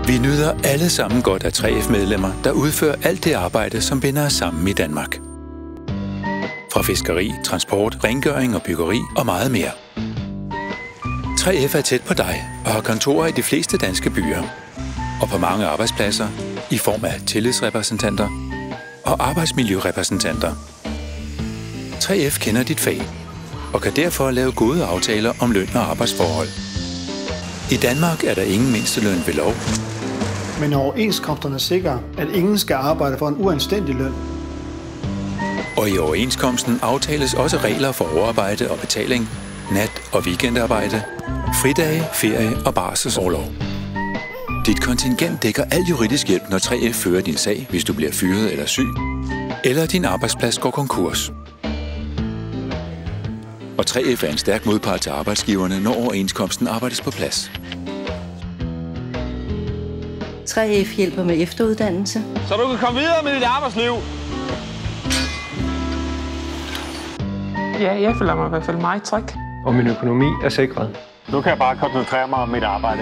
Vi nyder alle sammen godt af 3F-medlemmer, der udfører alt det arbejde, som binder os sammen i Danmark. Fra fiskeri, transport, rengøring og byggeri og meget mere. 3F er tæt på dig og har kontorer i de fleste danske byer. Og på mange arbejdspladser i form af tillidsrepræsentanter og arbejdsmiljørepræsentanter. 3F kender dit fag og kan derfor lave gode aftaler om løn og arbejdsforhold. I Danmark er der ingen mindsteløn ved lov. Men overenskomsterne sikrer, at ingen skal arbejde for en uanstændig løn. Og i overenskomsten aftales også regler for overarbejde og betaling, nat- og weekendarbejde, fridage, ferie og barselsorlov. Dit kontingent dækker al juridisk hjælp, når 3F fører din sag, hvis du bliver fyret eller syg, eller din arbejdsplads går konkurs. Og 3F er en stærk modpart til arbejdsgiverne, når overenskomsten arbejdes på plads. 3F hjælper med efteruddannelse. Så du kan komme videre med dit arbejdsliv. Ja, jeg føler mig i hvert fald meget tryg. Og min økonomi er sikret. Nu kan jeg bare koncentrere mig om mit arbejde.